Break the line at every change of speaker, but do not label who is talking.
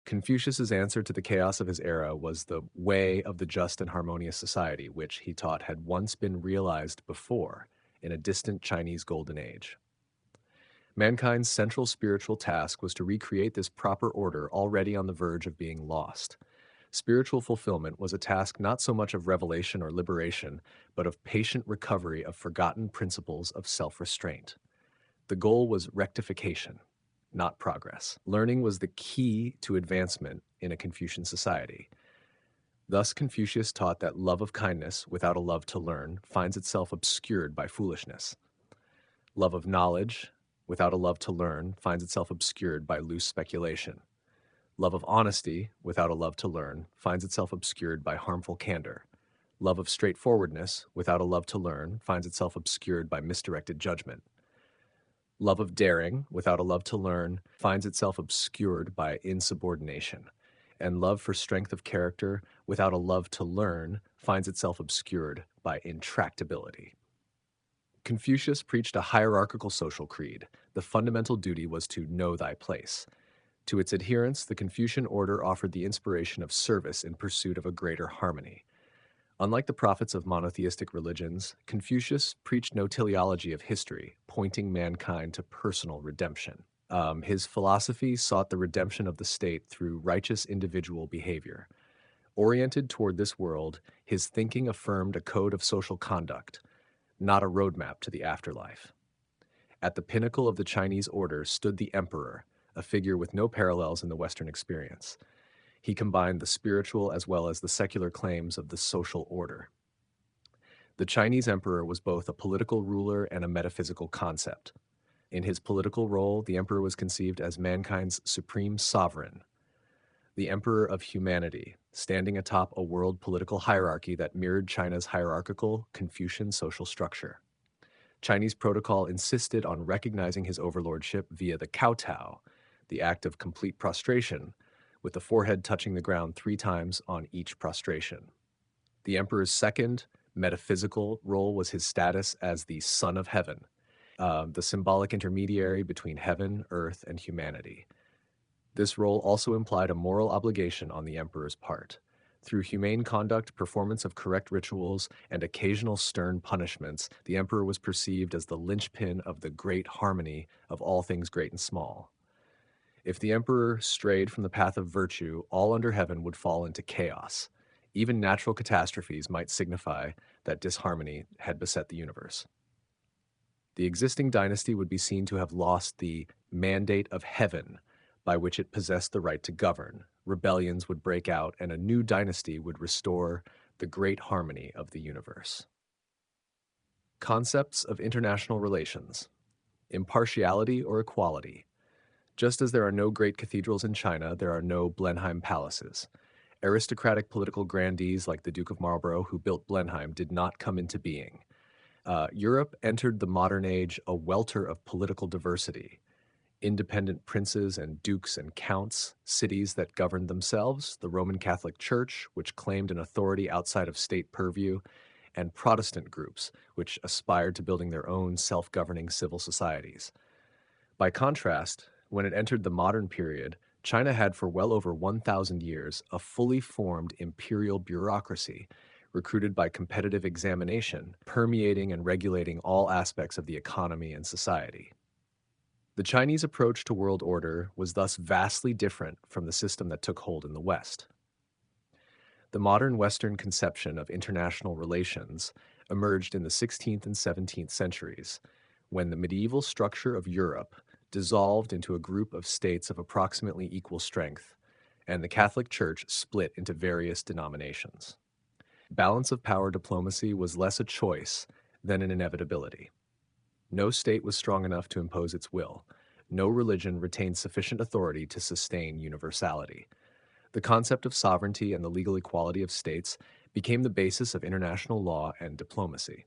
Confucius's answer to the chaos of his era was the way of the just and harmonious society, which he taught had once been realized before in a distant Chinese golden age. Mankind's central spiritual task was to recreate this proper order already on the verge of being lost. Spiritual fulfillment was a task not so much of revelation or liberation, but of patient recovery of forgotten principles of self restraint. The goal was rectification, not progress. Learning was the key to advancement in a Confucian society. Thus, Confucius taught that love of kindness without a love to learn finds itself obscured by foolishness. Love of knowledge without a love to learn finds itself obscured by loose speculation. Love of honesty without a love to learn finds itself obscured by harmful candor. Love of straightforwardness without a love to learn finds itself obscured by misdirected judgment. Love of daring without a love to learn finds itself obscured by insubordination. And love for strength of character without a love to learn finds itself obscured by intractability. Confucius preached a hierarchical social creed. The fundamental duty was to know thy place. To its adherents, the Confucian order offered the inspiration of service in pursuit of a greater harmony. Unlike the prophets of monotheistic religions, Confucius preached no teleology of history, pointing mankind to personal redemption. His philosophy sought the redemption of the state through righteous individual behavior. Oriented toward this world, his thinking affirmed a code of social conduct, not a roadmap to the afterlife. At the pinnacle of the Chinese order stood the emperor, a figure with no parallels in the Western experience. He combined the spiritual as well as the secular claims of the social order. The Chinese emperor was both a political ruler and a metaphysical concept. In his political role, the emperor was conceived as mankind's supreme sovereign, the emperor of humanity, standing atop a world political hierarchy that mirrored China's hierarchical Confucian social structure. Chinese protocol insisted on recognizing his overlordship via the kowtow, the act of complete prostration, with the forehead touching the ground 3 times on each prostration. The emperor's second, metaphysical role was his status as the Son of Heaven, the symbolic intermediary between heaven, earth, and humanity. This role also implied a moral obligation on the emperor's part. Through humane conduct, performance of correct rituals, and occasional stern punishments, the emperor was perceived as the linchpin of the great harmony of all things great and small. If the emperor strayed from the path of virtue, all under heaven would fall into chaos. Even natural catastrophes might signify that disharmony had beset the universe. The existing dynasty would be seen to have lost the mandate of heaven, by which it possessed the right to govern. Rebellions would break out, and a new dynasty would restore the great harmony of the universe. Concepts of international relations. Impartiality or equality. Just as there are no great cathedrals in China, there are no Blenheim palaces. Aristocratic political grandees like the Duke of Marlborough, who built Blenheim, did not come into being. Europe entered the modern age a welter of political diversity. Independent princes and dukes and counts, cities that governed themselves, the Roman Catholic Church, which claimed an authority outside of state purview, and Protestant groups, which aspired to building their own self-governing civil societies. By contrast, when it entered the modern period, China had for well over 1,000 years a fully formed imperial bureaucracy, recruited by competitive examination, permeating and regulating all aspects of the economy and society. The Chinese approach to world order was thus vastly different from the system that took hold in the West. The modern Western conception of international relations emerged in the 16th and 17th centuries, when the medieval structure of Europe dissolved into a group of states of approximately equal strength, and the Catholic Church split into various denominations. Balance of power diplomacy was less a choice than an inevitability. No state was strong enough to impose its will. No religion retained sufficient authority to sustain universality. The concept of sovereignty and the legal equality of states became the basis of international law and diplomacy.